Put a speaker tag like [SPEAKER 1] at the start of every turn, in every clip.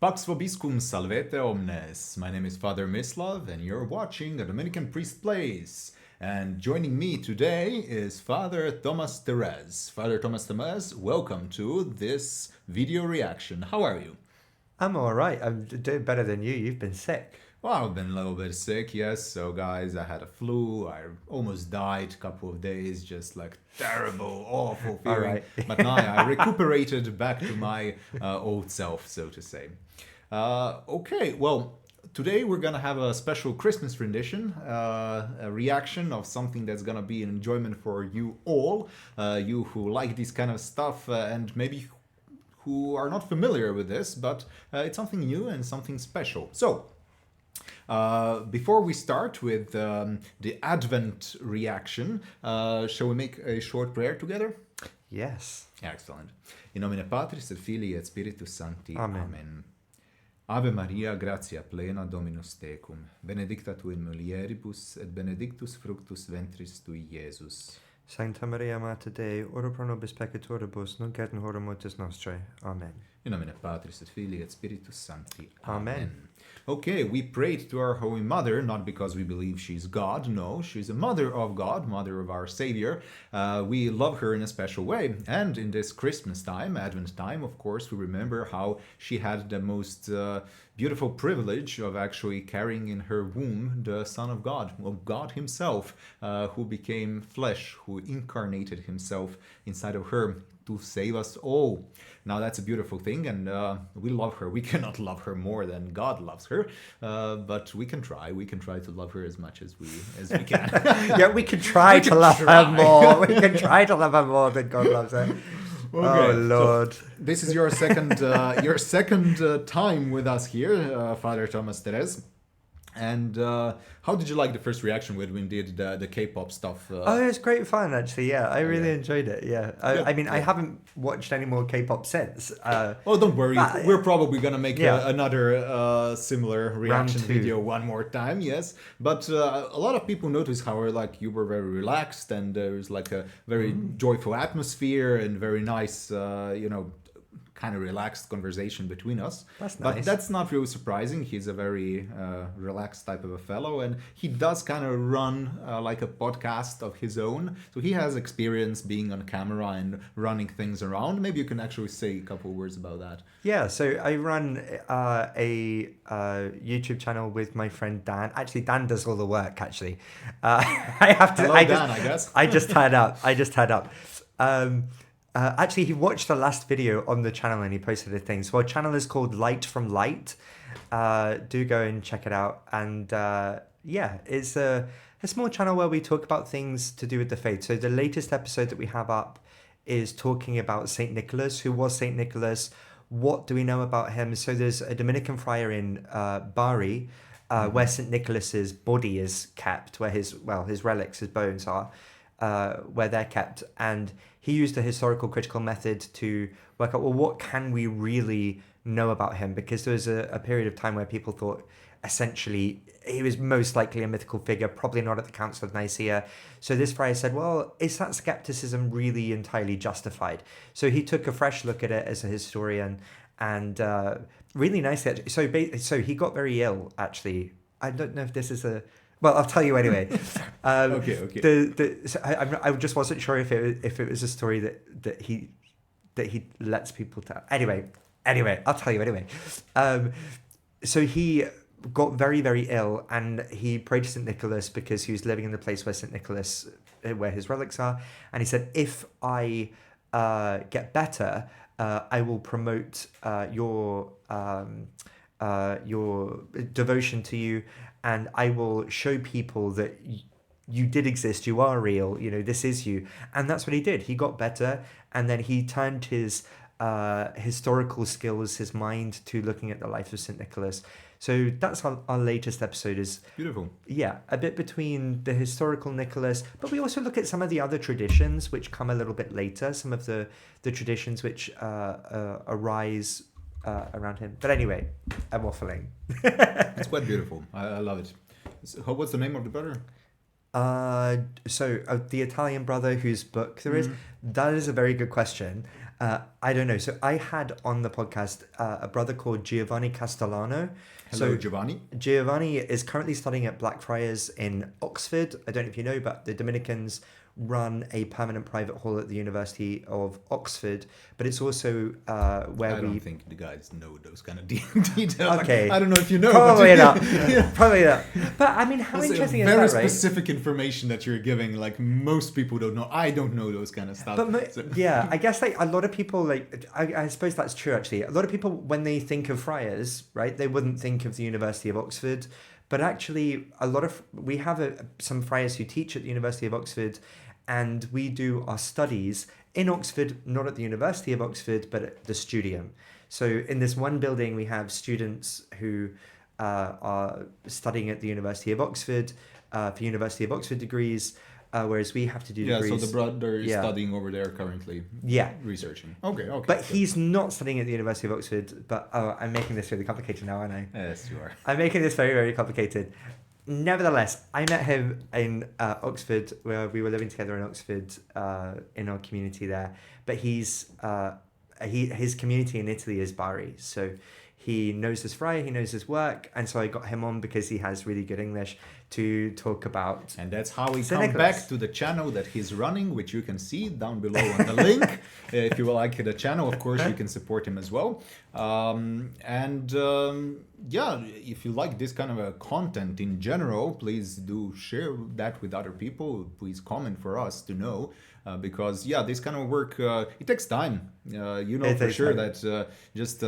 [SPEAKER 1] Pax vobiscum salvete omnes. My name is Father Mislav, and you're watching a Dominican Priest Plays. And joining me today is Father Thomas Therese. Father Thomas Therese, welcome to this video reaction. How are you?
[SPEAKER 2] I'm all right. I'm doing better than you. You've been sick.
[SPEAKER 1] Well, I've been a little bit sick, yes. So, guys, I had a flu. I almost died a couple of days, just like terrible, awful feeling.
[SPEAKER 2] All right.
[SPEAKER 1] But now I recuperated back to my old self, so to say. Okay, well, today we're gonna have a special Christmas rendition, a reaction of something that's gonna be an enjoyment for you all, you who like this kind of stuff and maybe who are not familiar with this, but it's something new and something special. So, before we start with the Advent reaction, shall we make a short prayer together?
[SPEAKER 2] Yes.
[SPEAKER 1] Excellent. In nomine Patris et Filii et Spiritus Sancti.
[SPEAKER 2] Amen.
[SPEAKER 1] Amen. Ave Maria, gratia plena, Dominus tecum, benedicta tu in mulieribus, et benedictus fructus ventris tui, Iesus.
[SPEAKER 2] Sancta Maria Mater Dei, ora pro nobis peccatoribus, nunc et in hora mortis nostrae. Amen.
[SPEAKER 1] In nomine Patris et Filii et Spiritus Sancti.
[SPEAKER 2] Amen.
[SPEAKER 1] Okay, we prayed to our Holy Mother, not because we believe she's God, no, she's a mother of God, mother of our Savior. We love her in a special way. And in this Christmas time, Advent time, of course, we remember how she had the most beautiful privilege of actually carrying in her womb the Son of God, well, God himself, who became flesh, who incarnated himself inside of her to save us all. Now that's a beautiful thing, and we love her. We cannot love her more than God loves her, but we can try. We can try to love her as much as we can.
[SPEAKER 2] Yeah, we can try to love her more. We can try to love her more than God loves her.
[SPEAKER 1] Okay,
[SPEAKER 2] Oh Lord!
[SPEAKER 1] So this is your second time with us here, Father Thomas Therese. And how did you like the first reaction when we did the K-pop stuff?
[SPEAKER 2] Oh, it was great fun actually. Yeah, I really enjoyed it. Yeah, I mean, I haven't watched any more K-pop since.
[SPEAKER 1] Oh, don't worry. We're probably gonna make another similar reaction
[SPEAKER 2] 2.
[SPEAKER 1] video one more time. Yes, but a lot of people noticed how you were very relaxed, and there was like a very joyful atmosphere and very nice, kind of relaxed conversation between us.
[SPEAKER 2] That's
[SPEAKER 1] But
[SPEAKER 2] nice.
[SPEAKER 1] that's not really surprising. He's a very relaxed type of a fellow, and he does kind of run like a podcast of his own. So he has experience being on camera and running things around. Maybe you can actually say a couple of words about that.
[SPEAKER 2] Yeah, so I run a YouTube channel with my friend Dan. Actually, Dan does all the work. Actually, I have to.
[SPEAKER 1] Hello, Dan, I guess.
[SPEAKER 2] I just tied up. Actually, he watched the last video on the channel and he posted a thing. So our channel is called Light from Light. Do go and check it out. And it's a small channel where we talk about things to do with the faith. So the latest episode that we have up is talking about Saint Nicholas. Who was Saint Nicholas? What do we know about him? So there's a Dominican friar in Bari where Saint Nicholas's body is kept, where his relics, his bones are. Where they're kept, and he used a historical critical method to work out, well, what can we really know about him? Because there was a period of time where people thought essentially he was most likely a mythical figure, probably not at the Council of Nicaea. So this friar said, well, is that skepticism really entirely justified? So he took a fresh look at it as a historian, and really nicely. So he got very ill, actually. I don't know if this is a... Well, I'll tell you anyway.
[SPEAKER 1] Okay.
[SPEAKER 2] I just wasn't sure if it was a story that he lets people tell. Anyway, I'll tell you anyway. So he got very, very ill, and he prayed to Saint Nicholas because he was living in the place where Saint Nicholas, where his relics are, and he said, if I get better, I will promote your devotion to you, and I will show people that you did exist, you are real, this is you. And that's what he did. He got better, and then he turned his historical skills, his mind, to looking at the life of St. Nicholas. So that's our latest episode is...
[SPEAKER 1] Beautiful.
[SPEAKER 2] Yeah, a bit between the historical Nicholas, but we also look at some of the other traditions which come a little bit later, some of the traditions which arise around him. But anyway, I'm waffling.
[SPEAKER 1] It's quite beautiful. I love it. So, what's the name of the brother?
[SPEAKER 2] The Italian brother whose book there is, that is a very good question. I don't know. So I had on the podcast a brother called Giovanni Castellano.
[SPEAKER 1] Hello,
[SPEAKER 2] So
[SPEAKER 1] Giovanni.
[SPEAKER 2] Giovanni is currently studying at Blackfriars in Oxford. I don't know if you know, but the Dominicans run a permanent private hall at the University of Oxford. But it's also where
[SPEAKER 1] I
[SPEAKER 2] we...
[SPEAKER 1] don't think the guys know those kind of details.
[SPEAKER 2] Okay.
[SPEAKER 1] Like, I don't know if you know.
[SPEAKER 2] Probably
[SPEAKER 1] but
[SPEAKER 2] not. Probably not. But I mean, how
[SPEAKER 1] That's
[SPEAKER 2] interesting
[SPEAKER 1] very
[SPEAKER 2] is that, right?
[SPEAKER 1] specific information that you're giving. Like most people don't know. I don't know those kind of stuff.
[SPEAKER 2] But
[SPEAKER 1] So-
[SPEAKER 2] yeah, I guess like a lot of people like I suppose that's true actually. A lot of people when they think of friars, right, they wouldn't think of the University of Oxford, but actually we have some friars who teach at the University of Oxford, and we do our studies in Oxford, not at the University of Oxford, but at the Studium. So in this one building, we have students who are studying at the University of Oxford for University of Oxford degrees. Whereas we have to do
[SPEAKER 1] yeah,
[SPEAKER 2] degrees.
[SPEAKER 1] so the brother is
[SPEAKER 2] Yeah.
[SPEAKER 1] studying over there currently.
[SPEAKER 2] Yeah.
[SPEAKER 1] Researching. Okay.
[SPEAKER 2] But
[SPEAKER 1] good.
[SPEAKER 2] he's not studying at the University of Oxford. But I'm making this really complicated now, aren't I?
[SPEAKER 1] Yes, you are.
[SPEAKER 2] I'm making this very, very complicated. Nevertheless, I met him in Oxford, where we were living together in Oxford, in our community there. But his community in Italy is Bari, so he knows his friar, he knows his work, and so I got him on because he has really good English to talk about.
[SPEAKER 1] And that's how we
[SPEAKER 2] Saint
[SPEAKER 1] come
[SPEAKER 2] Nicholas.
[SPEAKER 1] back to the channel that he's running, which you can see down below on the link. If you like the channel, of course, you can support him as well. Yeah, if you like this kind of a content in general, please do share that with other people. Please comment for us to know. Because yeah, this kind of work it takes time. You know
[SPEAKER 2] It
[SPEAKER 1] for
[SPEAKER 2] takes
[SPEAKER 1] sure
[SPEAKER 2] time.
[SPEAKER 1] that just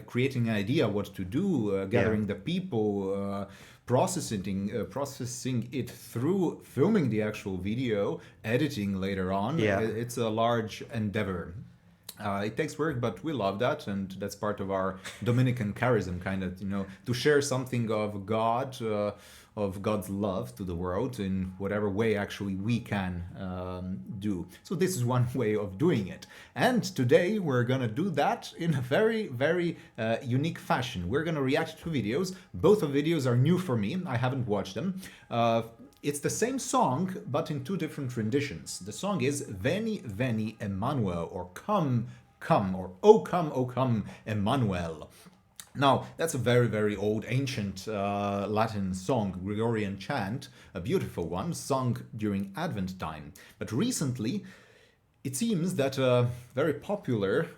[SPEAKER 1] creating an idea what to do, gathering the people, processing it through filming the actual video, editing later on.
[SPEAKER 2] Yeah.
[SPEAKER 1] It's a large endeavor. It takes work, but we love that, and that's part of our Dominican charism, kind of, to share something of God, of God's love to the world in whatever way actually we can do. So this is one way of doing it. And today we're gonna do that in a very, very unique fashion. We're gonna react to videos. Both of videos are new for me. I haven't watched them. It's the same song, but in two different renditions. The song is Veni, Veni Emmanuel, or Come, Come, or O Come, Emmanuel. Now, that's a very, very old, ancient Latin song, Gregorian chant, a beautiful one, sung during Advent time. But recently, it seems that a very popular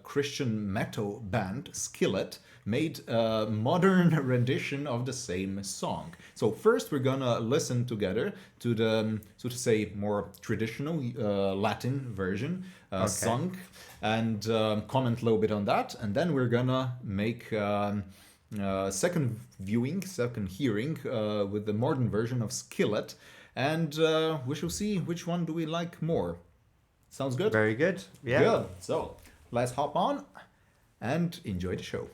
[SPEAKER 1] Christian metal band, Skillet, made a modern rendition of the same song. So first we're gonna listen together to the, so to say, more traditional Latin version sung, and comment a little bit on that, and then we're gonna make second hearing with the modern version of Skillet, and we shall see which one do we like more. Sounds good?
[SPEAKER 2] Very good. Yeah.
[SPEAKER 1] Good. So let's hop on and enjoy the show.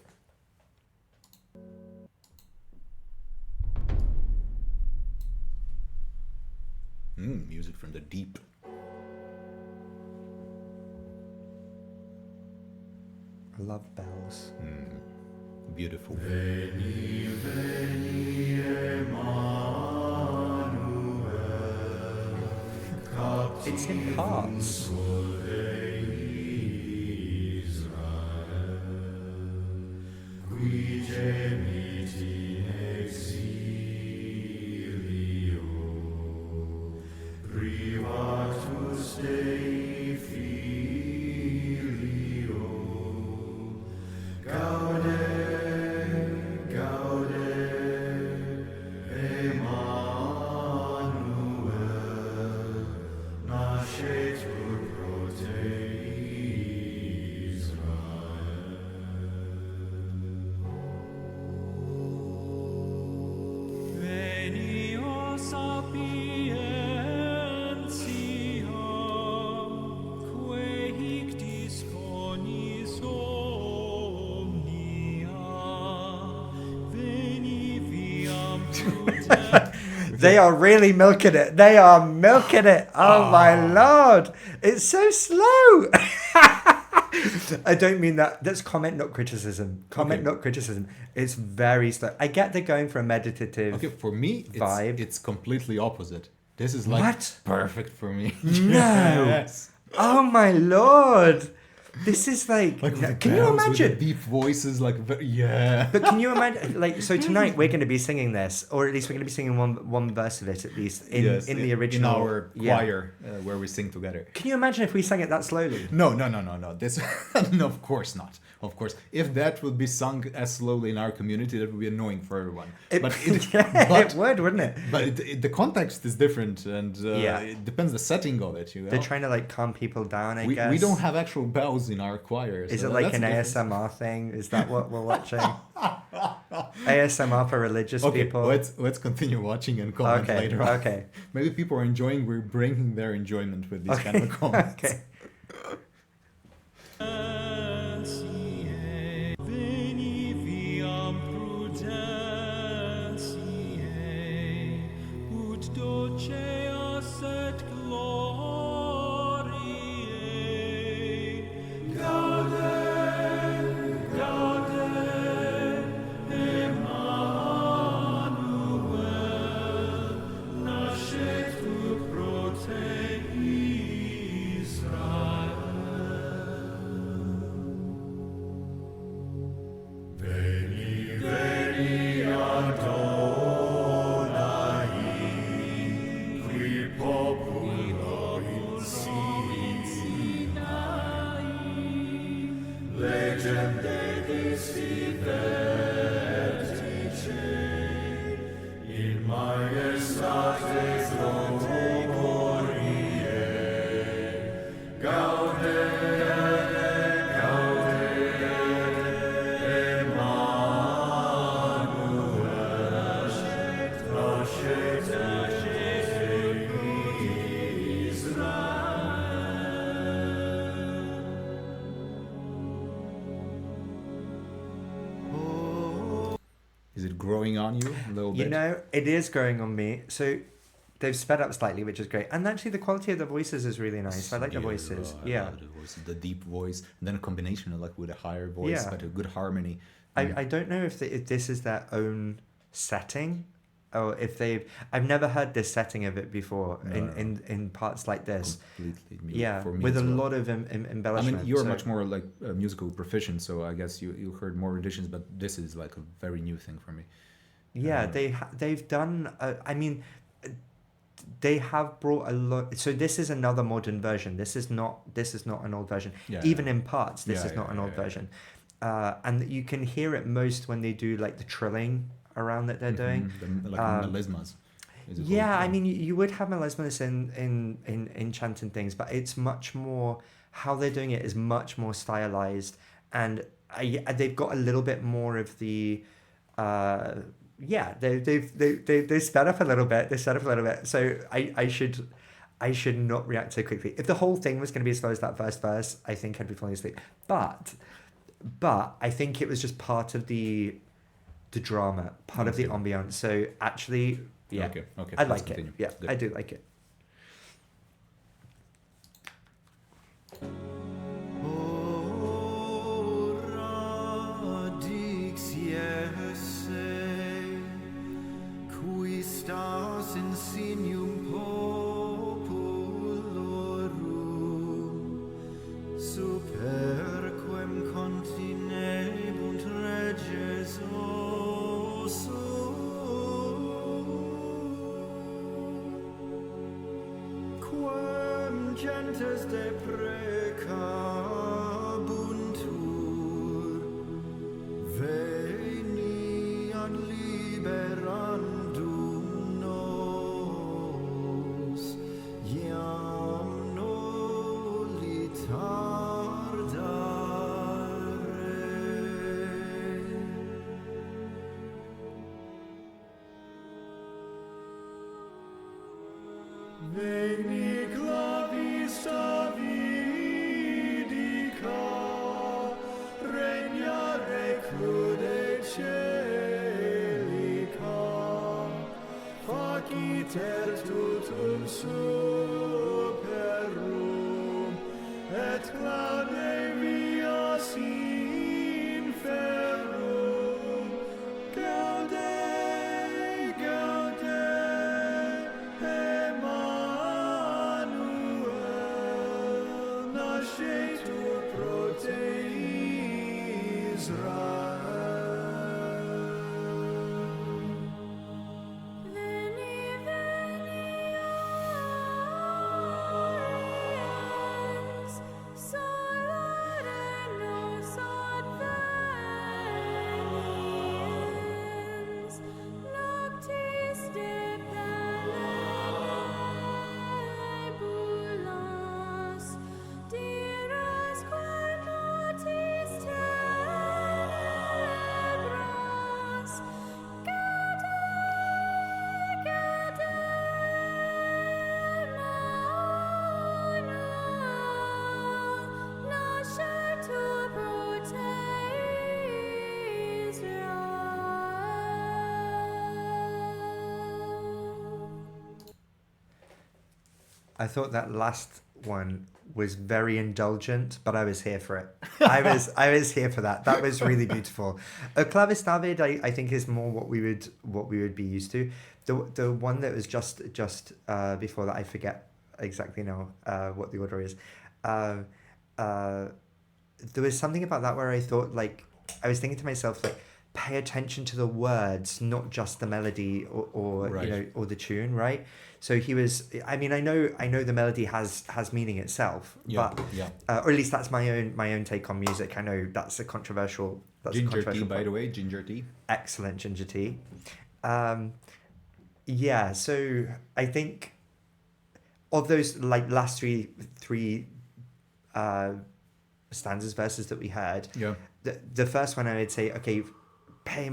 [SPEAKER 1] Music from the deep.
[SPEAKER 2] I love bells.
[SPEAKER 1] Beautiful.
[SPEAKER 3] Veni, Veni, Emmanuel,
[SPEAKER 2] It's in parts.
[SPEAKER 3] qui gemit in exilio, privatus Dei filio, gaude, gaude, Emmanuel, nascetur pro te Israel.
[SPEAKER 4] Veni, o sapientia, quae hic disponis omnia, veni viam prudentem.
[SPEAKER 2] They are really milking it. They are milking it. Oh my lord. It's so slow. I don't mean that. That's comment, not criticism. Comment,
[SPEAKER 1] Okay.
[SPEAKER 2] not criticism. It's very slow. I get they're going for a meditative.
[SPEAKER 1] Okay, for me,
[SPEAKER 2] Vibe.
[SPEAKER 1] it's completely opposite. This is like
[SPEAKER 2] What?
[SPEAKER 1] perfect for me.
[SPEAKER 2] No.
[SPEAKER 1] Yes.
[SPEAKER 2] Oh my lord! This is like,
[SPEAKER 1] Like with the
[SPEAKER 2] can you
[SPEAKER 1] bells, with
[SPEAKER 2] imagine?
[SPEAKER 1] the deep voices, like yeah.
[SPEAKER 2] But can you imagine? Like, so tonight we're going to be singing this, or at least we're going to be singing one verse of it at least in
[SPEAKER 1] Yes,
[SPEAKER 2] the original.
[SPEAKER 1] in our
[SPEAKER 2] Yeah.
[SPEAKER 1] choir where we sing together.
[SPEAKER 2] Can you imagine if we sang it that slowly?
[SPEAKER 1] No. This, no, of course not. Of course, if that would be sung as slowly in our community, that would be annoying for everyone.
[SPEAKER 2] It,
[SPEAKER 1] but
[SPEAKER 2] it would, wouldn't it?
[SPEAKER 1] But the context is different, and
[SPEAKER 2] Yeah.
[SPEAKER 1] it depends the setting of it. You know?
[SPEAKER 2] They're trying to like calm people down. I
[SPEAKER 1] we
[SPEAKER 2] guess
[SPEAKER 1] we don't have actual bells in our choir.
[SPEAKER 2] Is
[SPEAKER 1] so
[SPEAKER 2] it like
[SPEAKER 1] that's
[SPEAKER 2] an
[SPEAKER 1] a difference.
[SPEAKER 2] ASMR thing? Is that what we're watching? ASMR for religious
[SPEAKER 1] Okay,
[SPEAKER 2] people.
[SPEAKER 1] let's continue watching and comment
[SPEAKER 2] Okay,
[SPEAKER 1] later on.
[SPEAKER 2] okay.
[SPEAKER 1] Maybe people are enjoying. We're bringing their enjoyment with these kind of comments.
[SPEAKER 2] Okay.
[SPEAKER 4] Veni viam prudentiae, ut doceas et gloriae. Gaude, gaude, Emmanuel, nascetur pro te Israel.
[SPEAKER 3] Veni, veni, Adonai, qui populo in Sinai, legem dedici vertice, in maestates gloriae, gaude,
[SPEAKER 1] Is it growing on you a little bit?
[SPEAKER 2] You know, it is growing on me. So they've sped up slightly, which is great. And actually, the quality of the voices is really nice. I like the voices.
[SPEAKER 1] I
[SPEAKER 2] Yeah.
[SPEAKER 1] love the voices, the deep voice, and then a combination of like with a higher voice,
[SPEAKER 2] Yeah.
[SPEAKER 1] but a good harmony.
[SPEAKER 2] I don't know if this is their own setting, or if they've. I've never heard this setting of it before in parts like this.
[SPEAKER 1] Completely new
[SPEAKER 2] Yeah,
[SPEAKER 1] for me
[SPEAKER 2] with
[SPEAKER 1] as
[SPEAKER 2] a
[SPEAKER 1] well.
[SPEAKER 2] lot of
[SPEAKER 1] I
[SPEAKER 2] embellishment.
[SPEAKER 1] mean, you're
[SPEAKER 2] so-
[SPEAKER 1] much more like musical proficient, so I guess you heard more editions, but this is like a very new thing for me.
[SPEAKER 2] Yeah, they've done. I mean, they have brought a lot. So this is another modern version. This is not an old version.
[SPEAKER 1] Yeah,
[SPEAKER 2] Even
[SPEAKER 1] yeah.
[SPEAKER 2] in parts, this is not an old version. And you can hear it most when they do like the trilling around that they're doing.
[SPEAKER 1] Like melismas. Is it
[SPEAKER 2] Yeah,
[SPEAKER 1] called?
[SPEAKER 2] I mean, you would have melismas in chant and things, but it's much more how they're doing it is much more stylized, and they've got a little bit more of the. They sped up a little bit. They sped up a little bit. So I should not react so quickly. If the whole thing was going to be as slow as that first verse, I think I'd be falling asleep. But I think it was just part of the drama, part of the
[SPEAKER 1] Okay.
[SPEAKER 2] ambiance. So actually, yeah,
[SPEAKER 1] Okay,
[SPEAKER 2] I
[SPEAKER 1] let's
[SPEAKER 2] like
[SPEAKER 1] continue.
[SPEAKER 2] it. Yeah,
[SPEAKER 1] Good.
[SPEAKER 2] I do like it.
[SPEAKER 3] Ora dixiese, qui stas in signum populorum, superquem continebunt reges quem gentes deprecabuntur, veni ad liberandum nos, iam noli tardare. Veni clavis Davidica, regnare clude celica, faciter tutum superum, et clade vias inferum. Gaude, gaude, Emmanuel.
[SPEAKER 2] I thought that last one was very indulgent, but I was here for it. I was here for that. That was really beautiful. Clavis David, I think, is more what we would be used to. The one that was just before that, I forget exactly now what the order is. There was something about that where I thought, like, I was thinking to myself, like, pay attention to the words, not just the melody or
[SPEAKER 1] Right.
[SPEAKER 2] you know, or the tune, right? So he was. I mean, I know the melody has meaning itself,
[SPEAKER 1] Yeah,
[SPEAKER 2] but
[SPEAKER 1] yeah.
[SPEAKER 2] or at least that's my own take on music. I know that's a controversial.
[SPEAKER 1] Ginger tea, by the way, ginger tea.
[SPEAKER 2] Excellent ginger tea. Yeah, so I think of those, like, last three stanzas, verses that we heard,
[SPEAKER 1] Yeah.
[SPEAKER 2] the first one I would say, okay, pay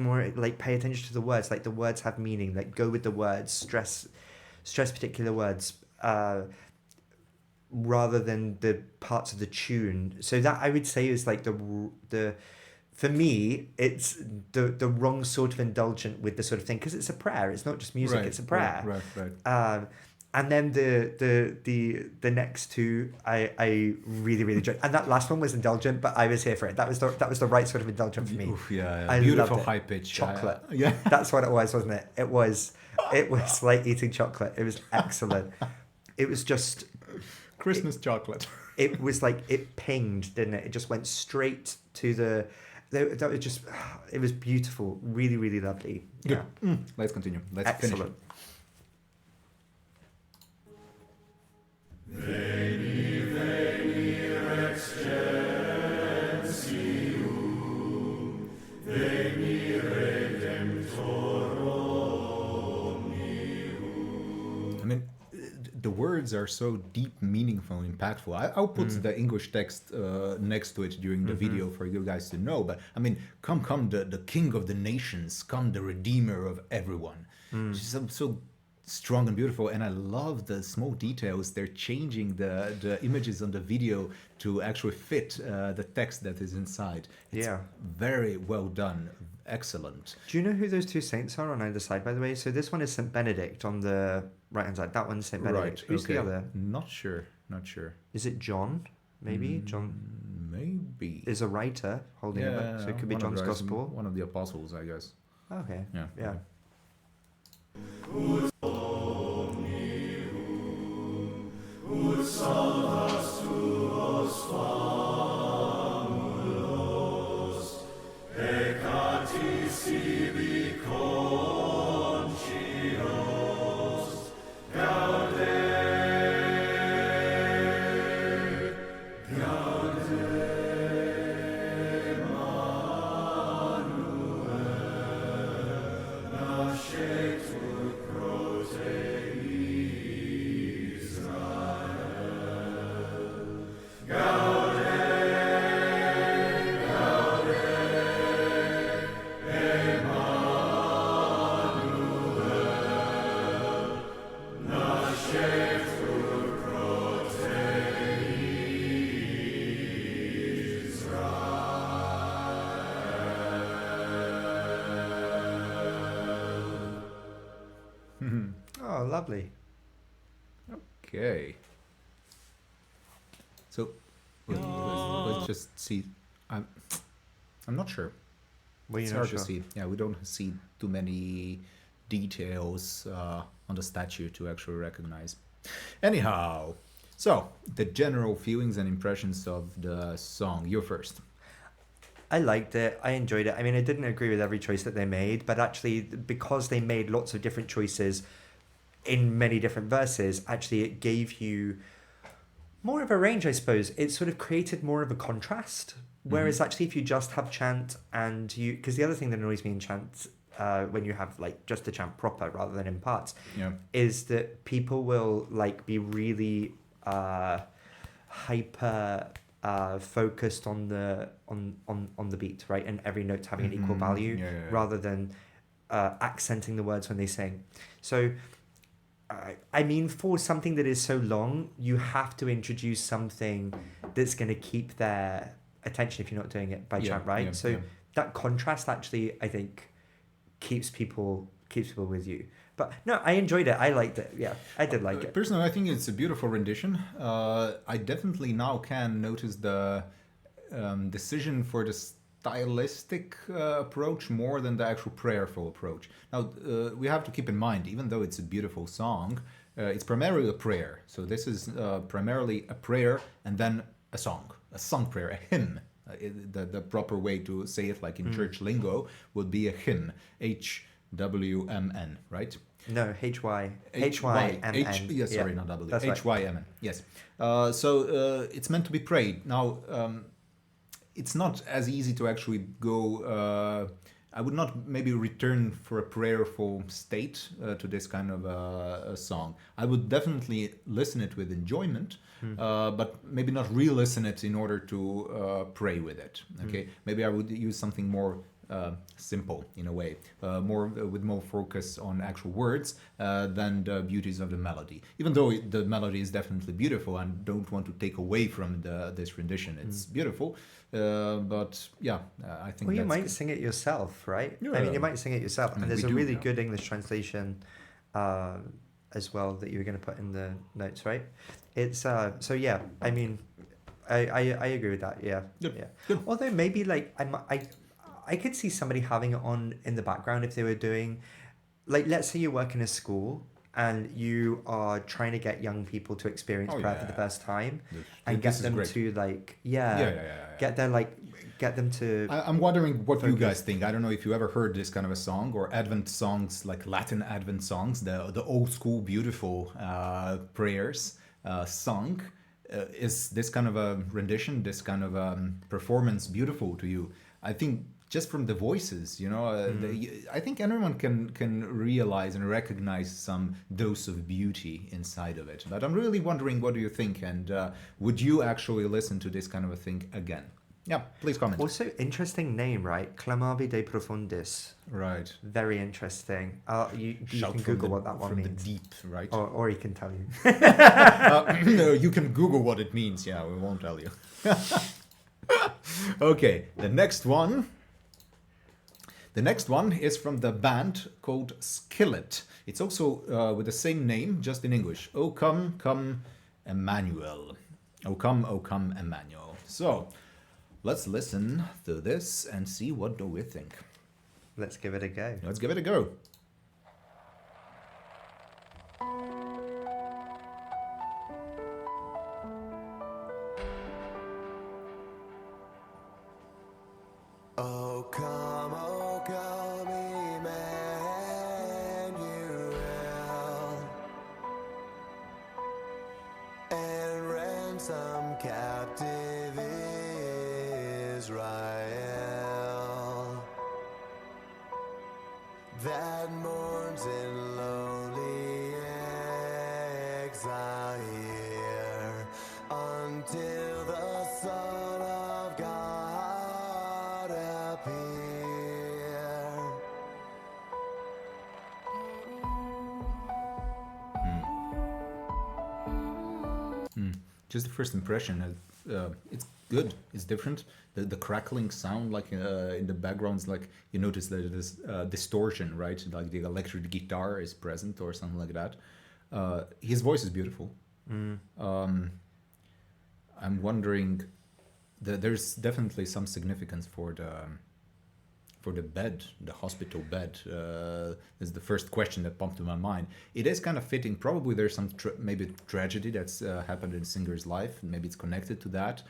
[SPEAKER 2] attention to the words, like the words have meaning, like go with the words, stress particular words, rather than the parts of the tune. So that, I would say, is like the for me, it's the wrong sort of indulgent with the sort of thing, because it's a prayer. It's not just music;
[SPEAKER 1] Right,
[SPEAKER 2] it's a prayer.
[SPEAKER 1] Right.
[SPEAKER 2] And then the next two, I really enjoyed, and that last one was indulgent, but I was here for it. That was the right sort of indulgent for me.
[SPEAKER 1] Oof, yeah.
[SPEAKER 2] I
[SPEAKER 1] Beautiful
[SPEAKER 2] loved it.
[SPEAKER 1] high pitch.
[SPEAKER 2] Chocolate.
[SPEAKER 1] Yeah.
[SPEAKER 2] That's what it was, wasn't it? It was like eating chocolate. It was excellent. It was just
[SPEAKER 1] Christmas chocolate.
[SPEAKER 2] it was like it pinged, didn't it? It just went straight to the. That was just. It was beautiful. Really lovely.
[SPEAKER 1] Good.
[SPEAKER 2] Yeah.
[SPEAKER 1] Let's continue. Let's finish
[SPEAKER 2] Excellent.
[SPEAKER 1] it. I mean, the words are so deep, meaningful, impactful. I'll put the English text next to it during the video for you guys to know. But I mean, come, the King of the nations, come, the Redeemer of everyone. It's so strong and beautiful, and I love the small details. They're changing the images on the video to actually fit the text that is inside. It's
[SPEAKER 2] Yeah.
[SPEAKER 1] very well done. Excellent.
[SPEAKER 2] Do you know who those two saints are on either side, by the way? So this one is Saint Benedict on the right-hand side. That one's Saint Benedict. Who's the other?
[SPEAKER 1] Not sure.
[SPEAKER 2] Is it John? Maybe John
[SPEAKER 1] Maybe.
[SPEAKER 2] is a writer holding a book, so it could be
[SPEAKER 1] one of
[SPEAKER 2] John's
[SPEAKER 1] the-
[SPEAKER 2] Gospel.
[SPEAKER 1] One of the apostles, I guess.
[SPEAKER 2] Okay.
[SPEAKER 1] Yeah.
[SPEAKER 2] Yeah. Oh, lovely.
[SPEAKER 1] Okay. So let's just see. I'm not sure.
[SPEAKER 2] Well,
[SPEAKER 1] It's
[SPEAKER 2] you're
[SPEAKER 1] hard
[SPEAKER 2] not
[SPEAKER 1] to
[SPEAKER 2] sure.
[SPEAKER 1] see. Yeah, we don't see too many details on the statue to actually recognize. Anyhow, so the general feelings and impressions of the song. You're first.
[SPEAKER 2] I liked it. I enjoyed it. I mean, I didn't agree with every choice that they made, but actually, because they made lots of different choices in many different verses, actually, it gave you more of a range, I suppose. It sort of created more of a contrast. Whereas actually, if you just have chant and you, because the other thing that annoys me in chant, when you have like just the chant proper rather than in parts,
[SPEAKER 1] Yeah.
[SPEAKER 2] is that people will like be really hyper focused on the beat, right, and every note having an equal value,
[SPEAKER 1] Yeah.
[SPEAKER 2] rather than accenting the words when they sing. So I mean, for something that is so long, you have to introduce something that's going to keep their attention if you're not doing it by chant, right? So that contrast actually, I think, keeps people with you. But no, I enjoyed it. I liked it. Yeah, I did like it.
[SPEAKER 1] Personally, I think it's a beautiful rendition. I definitely now can notice the decision for the stylistic approach more than the actual prayerful approach. Now, we have to keep in mind, even though it's a beautiful song, it's primarily a prayer. So this is primarily a prayer and then a song prayer, a hymn. The proper way to say it, like in church lingo, would be a hymn. HWMN, right?
[SPEAKER 2] No, HYMN.
[SPEAKER 1] Yes, sorry, not W.
[SPEAKER 2] That's right.
[SPEAKER 1] HYMN, yes. So it's meant to be prayed. Now, it's not as easy to actually go... I would not maybe return for a prayerful state to this kind of a song. I would definitely listen it with enjoyment, but maybe not re-listen it in order to pray with it. Okay, maybe I would use something more simple in a way, with more focus on actual words than the beauties of the melody. Even though the melody is definitely beautiful, and don't want to take away from this rendition. It's beautiful, but yeah, I think.
[SPEAKER 2] Well, you might sing it yourself, right?
[SPEAKER 1] Yeah.
[SPEAKER 2] I mean, you might sing it yourself, and there's a
[SPEAKER 1] we do,
[SPEAKER 2] really
[SPEAKER 1] yeah.
[SPEAKER 2] good English translation as well that you were going to put in the notes, right? It's so yeah. I mean, I agree with that. Yeah,
[SPEAKER 1] Good.
[SPEAKER 2] yeah.
[SPEAKER 1] Good.
[SPEAKER 2] Although maybe like I could see somebody having it on in the background if they were doing, like, let's say you work in a school and you are trying to get young people to experience prayer for the first time, and get them to like get them to.
[SPEAKER 1] I'm wondering what you guys think. I don't know if you ever heard this kind of a song or Advent songs, like Latin Advent songs, the old school beautiful prayers sung. Is this kind of a rendition, this kind of performance beautiful to you? I think just from the voices, I think everyone can realize and recognize some dose of beauty inside of it. But I'm really wondering, what do you think? And would you actually listen to this kind of a thing again? Yeah, please comment.
[SPEAKER 2] Also, interesting name, right? Clamavi de profundis.
[SPEAKER 1] Right.
[SPEAKER 2] Very interesting. You
[SPEAKER 1] Shout
[SPEAKER 2] can
[SPEAKER 1] from
[SPEAKER 2] Google what that one
[SPEAKER 1] from
[SPEAKER 2] means.
[SPEAKER 1] the deep, right?
[SPEAKER 2] Or he can tell you.
[SPEAKER 1] No, you can Google what it means. Yeah, we won't tell you. Okay, the next one. The next one is from the band called Skillet. It's also with the same name, just in English. O come, come, Emmanuel. O come, Emmanuel. So, let's listen to this and see what do we think.
[SPEAKER 2] Let's give it a go.
[SPEAKER 1] Let's give it a go.
[SPEAKER 3] Oh come, Emmanuel, and ransom captive Israel that mourns in lonely exile here until the Son of God appear.
[SPEAKER 1] Just the first impression, it's good. It's different. The crackling sound, like in the background's like, you notice that there's distortion, right? Like the electric guitar is present or something like that. His voice is beautiful. I'm wondering, there's definitely some significance for the bed, the hospital bed. Is the first question that popped to my mind. It is kind of fitting. Probably there's some maybe tragedy that's happened in the singer's life. Maybe it's connected to that,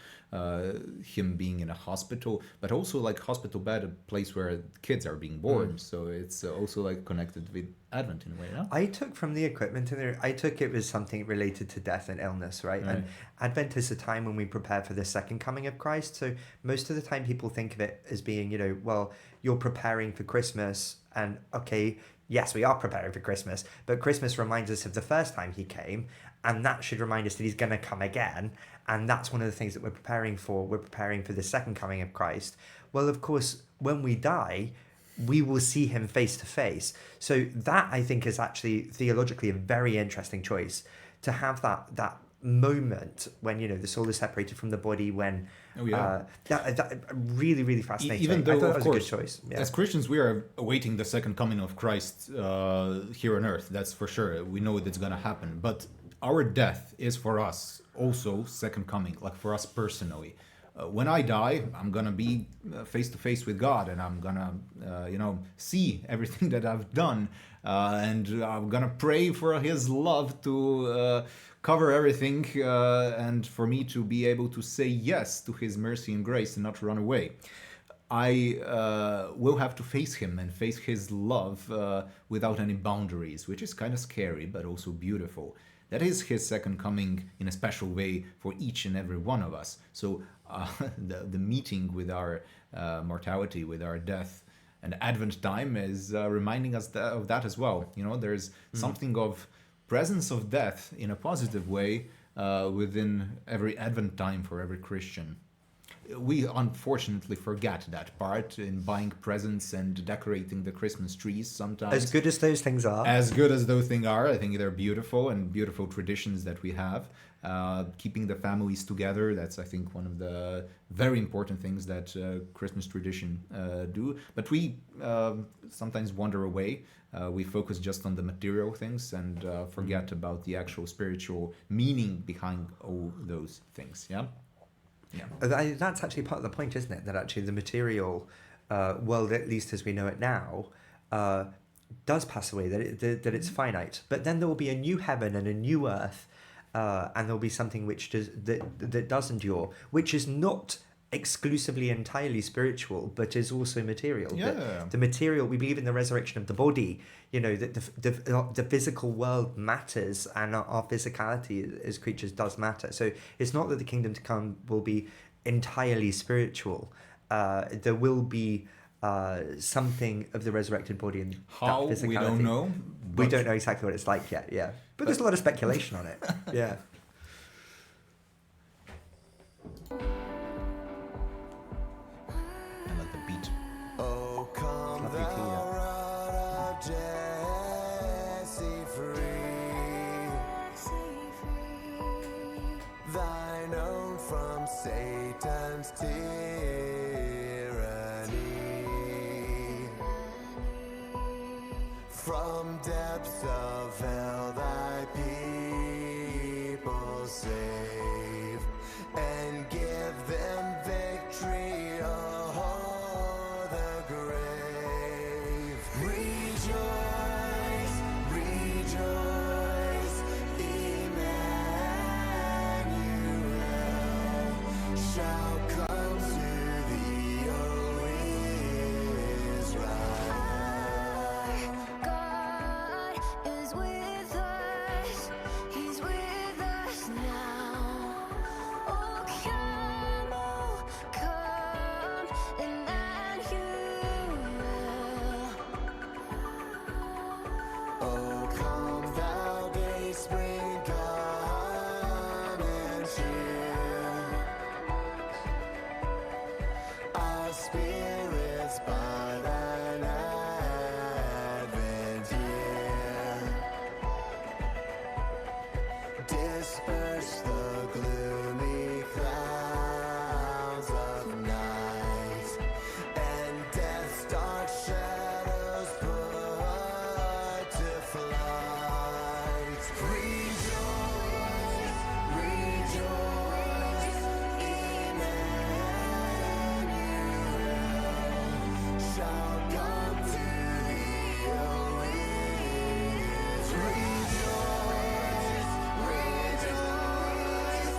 [SPEAKER 1] him being in a hospital, but also like hospital bed, a place where kids are being born. So it's also like connected with Advent in a way. No?
[SPEAKER 2] I took from the equipment in there, I took it was something related to death and illness, right? And Advent is a time when we prepare for the second coming of Christ. So most of the time people think of it as being, well, you're preparing for Christmas, and okay, yes, we are preparing for Christmas, but Christmas reminds us of the first time he came, and that should remind us that he's going to come again, and that's one of the things that we're preparing for. We're preparing for the second coming of Christ. Well, of course, when we die, we will see him face to face. So that, I think, is actually theologically a very interesting choice, to have that moment when the soul is separated from the body, when that really, really fascinating.
[SPEAKER 1] Even though,
[SPEAKER 2] I thought
[SPEAKER 1] of
[SPEAKER 2] that was a
[SPEAKER 1] course,
[SPEAKER 2] good choice. Yeah.
[SPEAKER 1] as Christians, we are awaiting the second coming of Christ here on earth. That's for sure. We know that's going to happen. But our death is for us also second coming, like for us personally. When I die, I'm going to be face to face with God, and I'm going to, see everything that I've done. And I'm going to pray for his love to cover everything and for me to be able to say yes to his mercy and grace and not run away. I will have to face him and face his love without any boundaries, which is kind of scary, but also beautiful. That is his second coming in a special way for each and every one of us. So the meeting with our mortality, with our death, and Advent time is reminding us of that as well. There's something of presence of death in a positive way within every Advent time for every Christian. We unfortunately forget that part in buying presents and decorating the Christmas trees sometimes.
[SPEAKER 2] As good as those things are.
[SPEAKER 1] As good as those things are, I think they're beautiful and beautiful traditions that we have. Keeping the families together, that's, I think, one of the very important things that Christmas tradition do. But we sometimes wander away. We focus just on the material things and forget about the actual spiritual meaning behind all those things. Yeah.
[SPEAKER 2] That's actually part of the point, isn't it? That actually the material world, at least as we know it now, does pass away, that it's finite. But then there will be a new heaven and a new earth, and there will be something that does endure, which is not exclusively entirely spiritual, but is also material.
[SPEAKER 1] Yeah.
[SPEAKER 2] The material, we believe in the resurrection of the body, that the physical world matters, and our physicality as creatures does matter. So it's not that the kingdom to come will be entirely spiritual. There will be something of the resurrected body and
[SPEAKER 1] How,
[SPEAKER 2] that physicality.
[SPEAKER 1] we don't know.
[SPEAKER 2] We don't know exactly what it's like yet, yeah. But there's a lot of speculation on it. Yeah.
[SPEAKER 1] I like the beat.
[SPEAKER 3] Oh, come
[SPEAKER 2] Lovely
[SPEAKER 3] thou
[SPEAKER 2] cleanup.
[SPEAKER 3] root of Jesse, free thine own from Satan's tyranny, from depths of hell thy people save, and give them victory o'er the grave. Rejoice, rejoice, Emmanuel shall come to thee, O Israel.
[SPEAKER 5] God is with us, He's with us now. Oh, come, and that you will.
[SPEAKER 3] Oh, come thou day spring, come and cheer our spirits by thine advent here. Disperse the gloomy clouds of night, and death's dark shadows put to flight. Rejoice, rejoice, Emmanuel shall come to thee, O Israel. Rejoice, rejoice,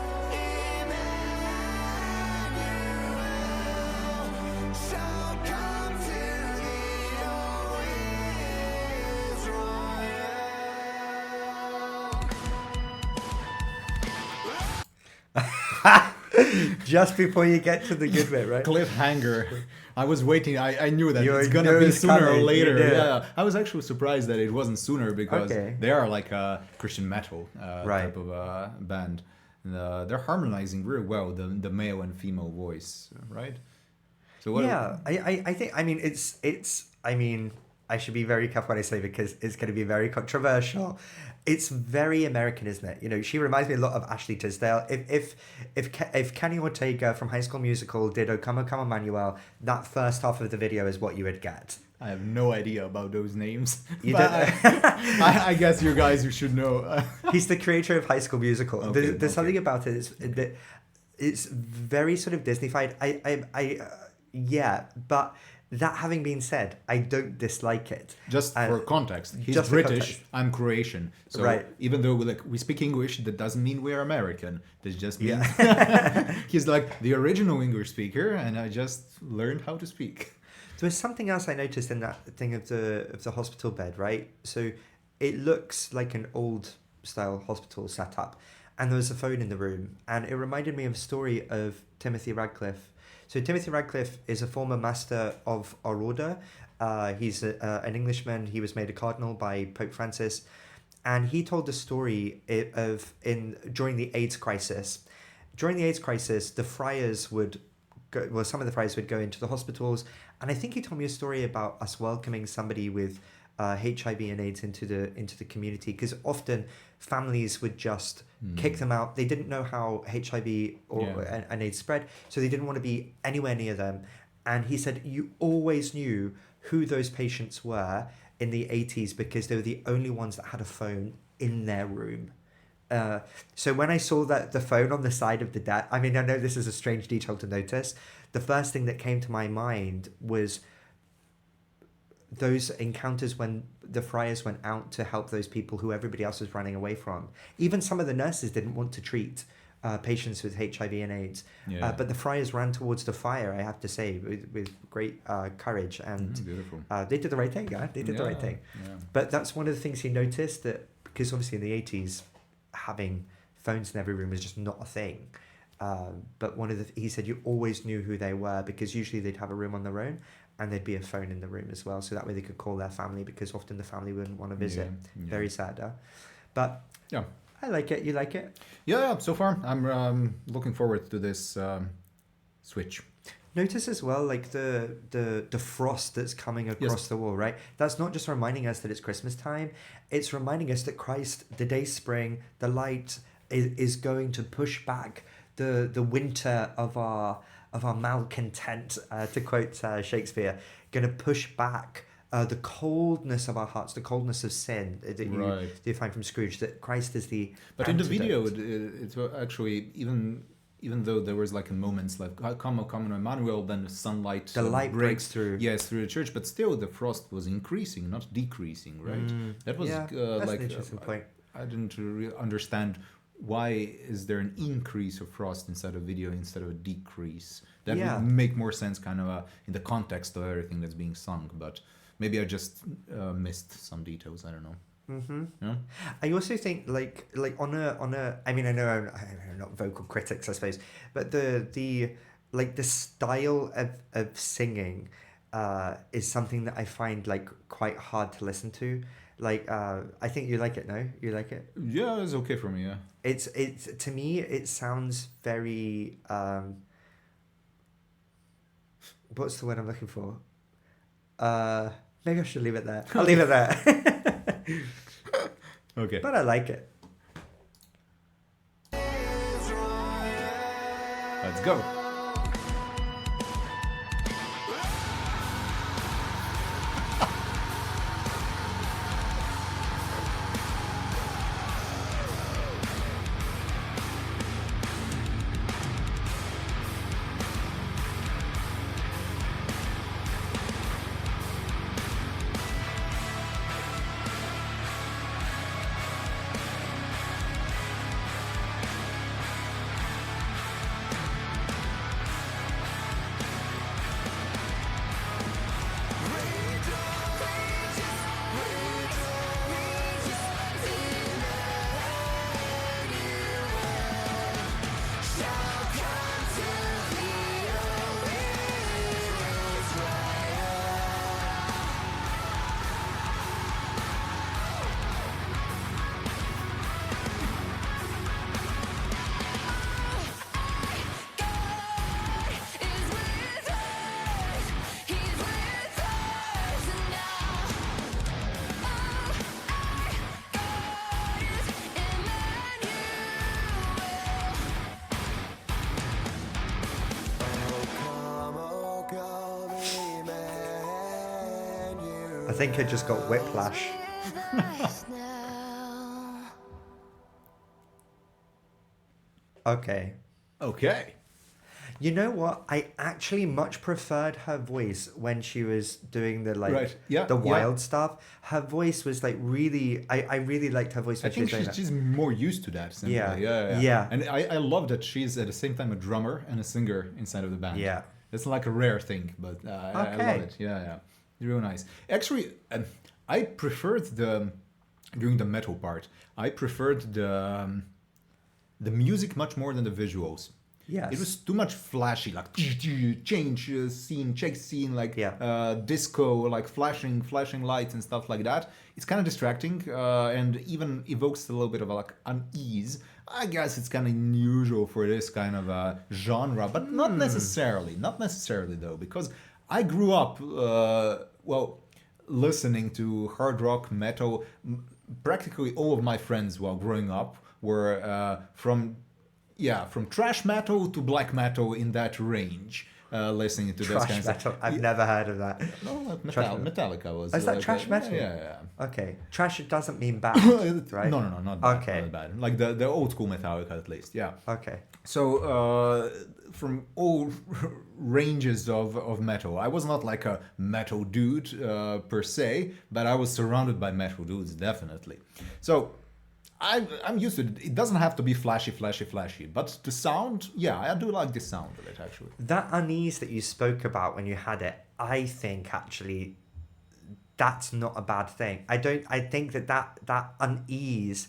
[SPEAKER 3] Emmanuel shall come to thee, O Israel.
[SPEAKER 2] Just before you get to the good bit, right?
[SPEAKER 1] Cliffhanger. I was waiting. I knew that
[SPEAKER 2] You
[SPEAKER 1] it's
[SPEAKER 2] knew
[SPEAKER 1] gonna
[SPEAKER 2] it
[SPEAKER 1] be
[SPEAKER 2] was
[SPEAKER 1] sooner or
[SPEAKER 2] coming. You
[SPEAKER 1] later.
[SPEAKER 2] knew it.
[SPEAKER 1] Yeah, I was actually surprised that it wasn't sooner because
[SPEAKER 2] Okay.
[SPEAKER 1] they are like a Christian metal
[SPEAKER 2] Right.
[SPEAKER 1] type of band. And, they're harmonizing really well the male and female voice, right? So what?
[SPEAKER 2] Yeah, I think, I mean, I should be very careful what I say because it's going to be very controversial. It's very American, isn't it? You know, she reminds me a lot of Ashley Tisdale. If Kenny Ortega from High School Musical did "O Come, O Come Emmanuel," that first half of the video is what you would get.
[SPEAKER 1] I have no idea about those names.
[SPEAKER 2] You
[SPEAKER 1] but
[SPEAKER 2] don't-
[SPEAKER 1] I guess you guys you should know.
[SPEAKER 2] He's the creator of High School Musical.
[SPEAKER 1] Okay,
[SPEAKER 2] There's something about it that it's very sort of Disney-fied. Yeah, but that having been said, I don't dislike it.
[SPEAKER 1] Just for context, he's
[SPEAKER 2] just for
[SPEAKER 1] British.
[SPEAKER 2] context.
[SPEAKER 1] I'm Croatian. So
[SPEAKER 2] Right.
[SPEAKER 1] even though we speak English, that doesn't mean we're American. That just means he's like the original English speaker, and I just learned how to speak.
[SPEAKER 2] There was something else I noticed in that thing of the hospital bed, right? So it looks like an old style hospital setup, and there was a phone in the room, and it reminded me of a story of Timothy Radcliffe. So Timothy Radcliffe is a former master of our order. He's an Englishman. He was made a cardinal by Pope Francis, and he told the story during the AIDS crisis. During the AIDS crisis, the friars would go. Well, some of the friars would go into the hospitals, and I think he told me a story about us welcoming somebody with HIV and AIDS into the community, because often families would just kick them out. They didn't know how HIV and AIDS spread, so they didn't want to be anywhere near them. And he said you always knew who those patients were in the 80s because they were the only ones that had a phone in their room. So when I saw that the phone on the side of the desk, I mean, I know this is a strange detail to notice. The first thing that came to my mind was those encounters when the friars went out to help those people who everybody else was running away from. Even some of the nurses didn't want to treat patients with HIV and AIDS, but the friars ran towards the fire, I have to say, with great courage, and
[SPEAKER 1] Beautiful.
[SPEAKER 2] they did the right thing. They did the right thing.
[SPEAKER 1] Yeah.
[SPEAKER 2] But that's one of the things he noticed, that because obviously in the 80s, having phones in every room was just not a thing. But he said you always knew who they were because usually they'd have a room on their own, and there'd be a phone in the room as well, so that way they could call their family, because often the family wouldn't want to visit. Very sad, but
[SPEAKER 1] Yeah.
[SPEAKER 2] I like it. You like it?
[SPEAKER 1] Yeah, so far I'm looking forward to this switch.
[SPEAKER 2] Notice as well, like the frost that's coming across the wall, right? That's not just reminding us that it's Christmas time. It's reminding us that Christ, the day spring, the light is going to push back the winter of our malcontent, to quote Shakespeare, going to push back the coldness of our hearts, the coldness of sin that you find from Scrooge, that Christ is the
[SPEAKER 1] But in the
[SPEAKER 2] antidote.
[SPEAKER 1] video, it's actually, even though there was like a moments like come, O come, Emmanuel, then the sunlight
[SPEAKER 2] The light breaks through.
[SPEAKER 1] Yes, through the church, but still the frost was increasing, not decreasing, right? That was
[SPEAKER 2] that's
[SPEAKER 1] like
[SPEAKER 2] an interesting point.
[SPEAKER 1] I didn't really understand why is there an increase of frost instead of a decrease. That would make more sense kind of in the context of everything that's being sung, but maybe I just missed some details. I don't know.
[SPEAKER 2] Mm-hmm.
[SPEAKER 1] Yeah?
[SPEAKER 2] I also think like on a I mean, I know I'm not vocal critics, I suppose, but the style of singing is something that I find like quite hard to listen to. Like I think you like it. No, you like it?
[SPEAKER 1] Yeah, it's okay for me. Yeah.
[SPEAKER 2] It's to me it sounds very what's the word I'm looking for? Maybe I should leave it there. I'll leave it there.
[SPEAKER 1] Okay.
[SPEAKER 2] But I like it.
[SPEAKER 1] Let's go.
[SPEAKER 2] I think I just got whiplash.
[SPEAKER 5] with us now.
[SPEAKER 2] Okay.
[SPEAKER 1] Okay.
[SPEAKER 2] You know what? I actually much preferred her voice when she was doing the
[SPEAKER 1] Right. Yeah,
[SPEAKER 2] the
[SPEAKER 1] yeah.
[SPEAKER 2] wild stuff. Her voice was like really. I really liked her voice
[SPEAKER 1] I
[SPEAKER 2] when she
[SPEAKER 1] think
[SPEAKER 2] was doing
[SPEAKER 1] she's
[SPEAKER 2] that.
[SPEAKER 1] more used to that. Simply.
[SPEAKER 2] Yeah.
[SPEAKER 1] Yeah.
[SPEAKER 2] Yeah.
[SPEAKER 1] And I love that she's at the same time a drummer and a singer inside of the band.
[SPEAKER 2] Yeah.
[SPEAKER 1] It's like a rare thing, but I
[SPEAKER 2] Okay.
[SPEAKER 1] love it. Yeah. Real nice. Actually, I preferred during the metal part. I preferred the music much more than the visuals.
[SPEAKER 2] Yes.
[SPEAKER 1] It was too much flashy, like change scene, chase scene, like
[SPEAKER 2] Yeah.
[SPEAKER 1] disco, like flashing lights and stuff like that. It's kind of distracting and even evokes a little bit of like unease. I guess it's kind of unusual for this kind of genre, but not necessarily. Not necessarily though, because I grew up, listening to hard rock, metal. Practically all of my friends while growing up were from thrash metal to black metal in that range, listening to those
[SPEAKER 2] Trash
[SPEAKER 1] kinds
[SPEAKER 2] metal.
[SPEAKER 1] of.
[SPEAKER 2] I've never heard of that.
[SPEAKER 1] No, like
[SPEAKER 2] Trash metal.
[SPEAKER 1] Metallica was.
[SPEAKER 2] Is that
[SPEAKER 1] like
[SPEAKER 2] trash metal?
[SPEAKER 1] Yeah.
[SPEAKER 2] Okay. Trash doesn't mean bad, right?
[SPEAKER 1] No, not bad.
[SPEAKER 2] Okay.
[SPEAKER 1] Not bad. Like the old school Metallica at least. Yeah.
[SPEAKER 2] Okay.
[SPEAKER 1] So from all ranges of metal, I was not like a metal dude per se, but I was surrounded by metal dudes definitely. So I'm used to it. It doesn't have to be flashy, but the sound, yeah, I do like the sound of it actually.
[SPEAKER 2] That unease that you spoke about when you had it, I think actually that's not a bad thing. I think that unease,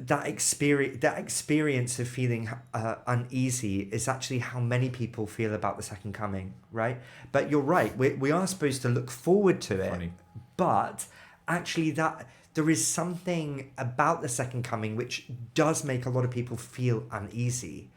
[SPEAKER 2] that experience of feeling uneasy is actually how many people feel about the second coming, right? But you're right, we are supposed to look forward to it.
[SPEAKER 1] Funny.
[SPEAKER 2] But actually that there is something about the second coming which does make a lot of people feel uneasy.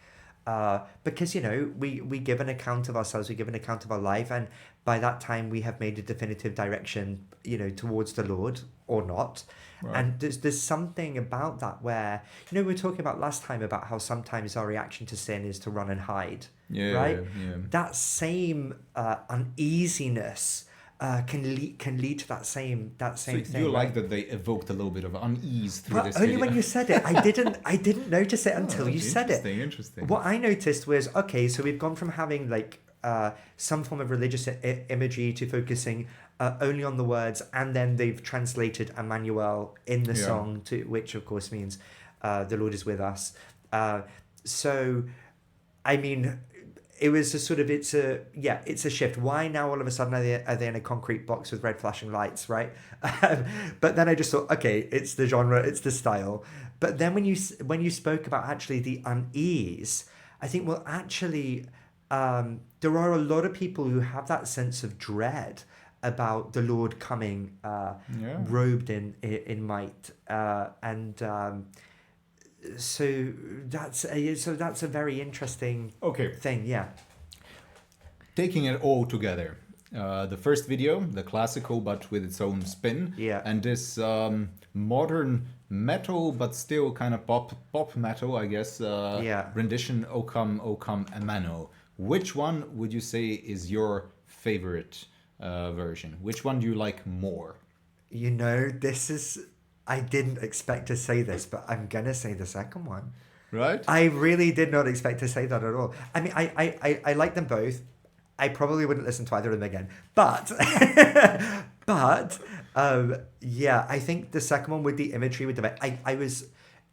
[SPEAKER 2] Because, you know, we give an account of ourselves, we give an account of our life, and by that time we have made a definitive direction, you know, towards the Lord or not.
[SPEAKER 1] Right.
[SPEAKER 2] And there's something about that where, you know, we were talking about last time about how sometimes our reaction to sin is to run and hide,
[SPEAKER 1] Yeah,
[SPEAKER 2] right?
[SPEAKER 1] yeah.
[SPEAKER 2] That same uneasiness can lead to that same
[SPEAKER 1] So
[SPEAKER 2] thing.
[SPEAKER 1] you
[SPEAKER 2] right?
[SPEAKER 1] like that they evoked a little bit of unease through
[SPEAKER 2] But
[SPEAKER 1] this
[SPEAKER 2] only
[SPEAKER 1] video.
[SPEAKER 2] when you said it. I didn't notice it until you said it.
[SPEAKER 1] Interesting.
[SPEAKER 2] What I noticed was, okay, so we've gone from having like some form of religious imagery to focusing only on the words, and then they've translated Emmanuel in the
[SPEAKER 1] Yeah.
[SPEAKER 2] song, to which of course means the Lord is with us. So, I mean, it was a sort of it's a shift. Why now all of a sudden are they in a concrete box with red flashing lights, right? But then I just thought, okay, it's the genre, it's the style. But then when you spoke about actually the unease, I think, well, actually, there are a lot of people who have that sense of dread about the Lord coming robed in might, so that's a very interesting
[SPEAKER 1] Okay.
[SPEAKER 2] thing. Yeah.
[SPEAKER 1] Taking it all together, the first video, the classical but with its own spin,
[SPEAKER 2] Yeah.
[SPEAKER 1] and this modern metal but still kind of pop metal, I guess, rendition, O Come Emmanuel. Which one would you say is your favorite version? Which one do you like more?
[SPEAKER 2] You know, I didn't expect to say this, but I'm gonna say the second one.
[SPEAKER 1] Right?
[SPEAKER 2] I really did not expect to say that at all. I mean, I like them both. I probably wouldn't listen to either of them again. But, yeah, I think the second one with the imagery, with the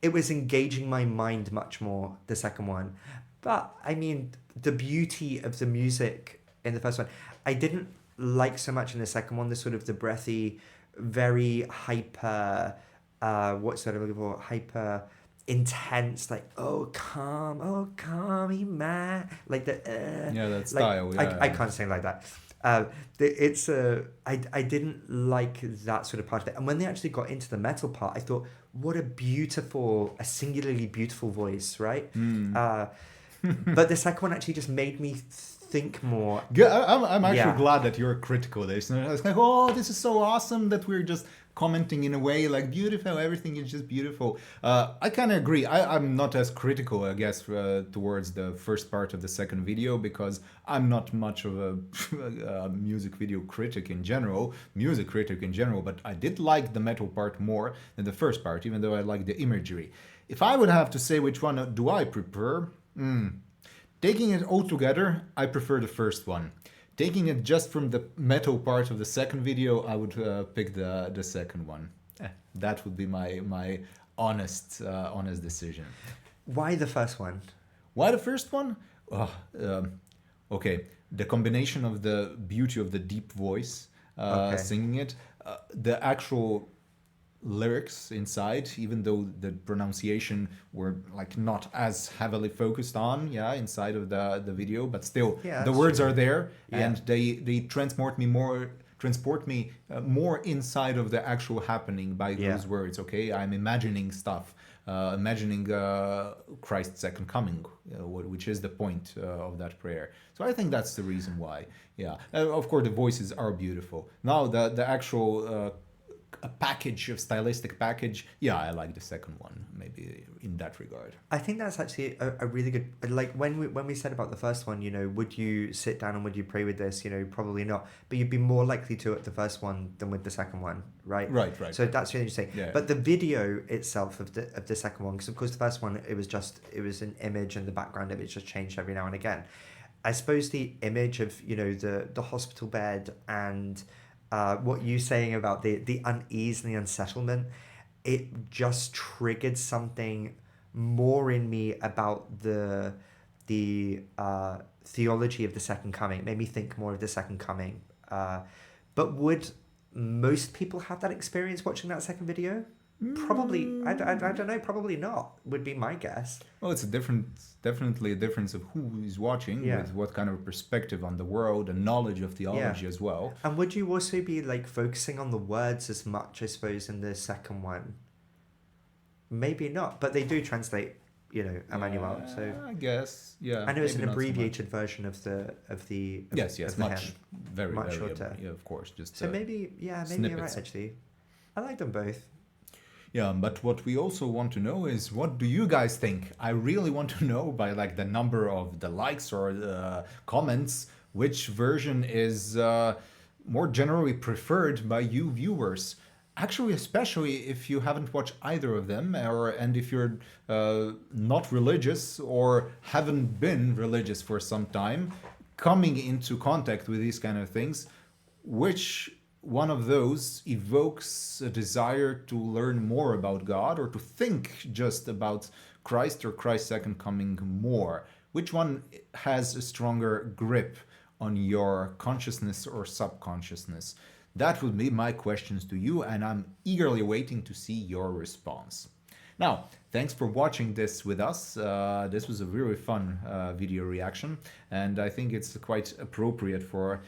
[SPEAKER 2] it was engaging my mind much more, the second one. But, I mean, the beauty of the music in the first one, I didn't like so much in the second one, the sort of the breathy, very hyper, what's that I'm looking for? Hyper intense, like, oh come man, like the
[SPEAKER 1] that style.
[SPEAKER 2] Like, I can't sing like that. I didn't like that sort of part of it. And when they actually got into the metal part, I thought, what a singularly beautiful voice, right? But the second one actually just made me think more.
[SPEAKER 1] I'm actually
[SPEAKER 2] Yeah.
[SPEAKER 1] glad that you're critical of this. And it's like, oh, this is so awesome that we're just commenting in a way like beautiful, everything is just beautiful. I kind of agree. I'm not as critical, I guess, towards the first part of the second video because I'm not much of a music critic in general, but I did like the metal part more than the first part, even though I like the imagery. If I would have to say which one do I prefer, taking it all together, I prefer the first one. Taking it just from the metal part of the second video, I would pick the second one. That would be my honest decision.
[SPEAKER 2] Why the first one?
[SPEAKER 1] Why the first one? Okay, the combination of the beauty of the deep voice
[SPEAKER 2] Okay.
[SPEAKER 1] singing it, the actual lyrics inside, even though the pronunciation were like not as heavily focused on inside of the video, but still
[SPEAKER 2] Yeah,
[SPEAKER 1] the
[SPEAKER 2] that's
[SPEAKER 1] words
[SPEAKER 2] true.
[SPEAKER 1] are there
[SPEAKER 2] Yeah.
[SPEAKER 1] and they transport me more inside of the actual happening by
[SPEAKER 2] Yeah.
[SPEAKER 1] those words. Okay, I'm imagining stuff, imagining Christ's second coming, which is the point of that prayer. So I think that's the reason why. Of course the voices are beautiful. Now the actual a package of stylistic package, I like the second one maybe in that regard.
[SPEAKER 2] I think that's actually a really good, like when we said about the first one, would you sit down and would you pray with this? Probably not, but you'd be more likely to at the first one than with the second one, right?
[SPEAKER 1] Right.
[SPEAKER 2] So that's really interesting.
[SPEAKER 1] Yeah.
[SPEAKER 2] But the video itself of the second one, because of course the first one it was an image and the background image just changed every now and again. I suppose the image of the hospital bed and what you saying about the unease and the unsettlement, it just triggered something more in me about the theology of the second coming. It made me think more of the second coming. But would most people have that experience watching that second video? Probably, I don't know, probably not, would be my guess.
[SPEAKER 1] Well, it's definitely a difference of who is watching,
[SPEAKER 2] Yeah.
[SPEAKER 1] with what kind of perspective on the world and knowledge of theology as well.
[SPEAKER 2] And would you also be like focusing on the words as much, I suppose, in the second one? Maybe not, but they do translate, Emmanuel. So
[SPEAKER 1] I guess,
[SPEAKER 2] I know it's
[SPEAKER 1] maybe
[SPEAKER 2] an
[SPEAKER 1] not so much.
[SPEAKER 2] abbreviated version of the
[SPEAKER 1] Yes,
[SPEAKER 2] of the
[SPEAKER 1] much,
[SPEAKER 2] hymn.
[SPEAKER 1] very,
[SPEAKER 2] Much
[SPEAKER 1] very,
[SPEAKER 2] shorter.
[SPEAKER 1] yeah, of course. Just
[SPEAKER 2] So maybe you're right.
[SPEAKER 1] snippets.
[SPEAKER 2] Actually, I like them both.
[SPEAKER 1] Yeah, but what we also want to know is, what do you guys think? I really want to know by like the number of the likes or the comments, which version is more generally preferred by you viewers. Actually, especially if you haven't watched either of them, and if you're not religious or haven't been religious for some time, coming into contact with these kind of things, which one of those evokes a desire to learn more about God or to think just about Christ or Christ's second coming more? Which one has a stronger grip on your consciousness or subconsciousness? That would be my questions to you, and I'm eagerly waiting to see your response. Now, thanks for watching this with us. This was a really fun video reaction, and I think it's quite appropriate for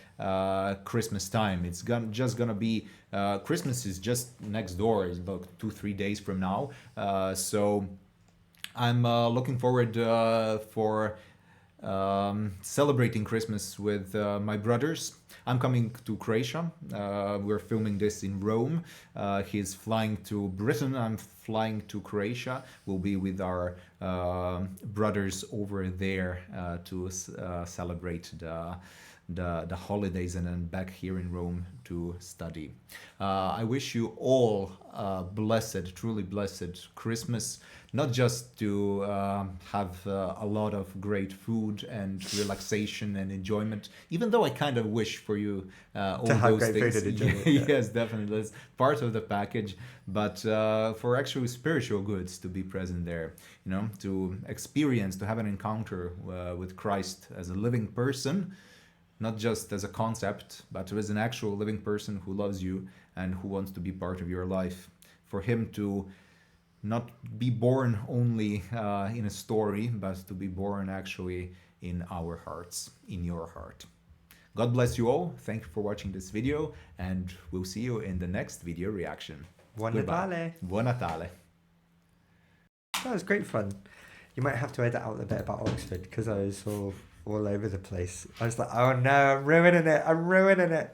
[SPEAKER 1] Christmas time. It's just gonna be, Christmas is just next door, it's about 2-3 days from now. So I'm looking forward for celebrating Christmas with my brothers. I'm coming to Croatia. We're filming this in Rome. He's flying to Britain. I'm flying to Croatia. We'll be with our brothers over there to celebrate the holidays, and then back here in Rome to study. I wish you all a blessed, truly blessed Christmas. Not just to have a lot of great food and relaxation and enjoyment, even though I kind of wish for you all
[SPEAKER 2] To have
[SPEAKER 1] those
[SPEAKER 2] great
[SPEAKER 1] things.
[SPEAKER 2] food and enjoyment, yeah.
[SPEAKER 1] Yes, definitely. That's part of the package. But for actually spiritual goods to be present there, to experience, to have an encounter with Christ as a living person, not just as a concept, but as an actual living person who loves you and who wants to be part of your life. For him to not be born only in a story, but to be born actually in our hearts, in your heart. God bless you all. Thank you for watching this video, and we'll see you in the next video reaction.
[SPEAKER 2] Buon
[SPEAKER 1] Goodbye.
[SPEAKER 2] Natale.
[SPEAKER 1] Buon Natale.
[SPEAKER 2] That was great fun. You might have to edit out the bit about Oxford because I was so all over the place. I was like, oh no, I'm ruining it.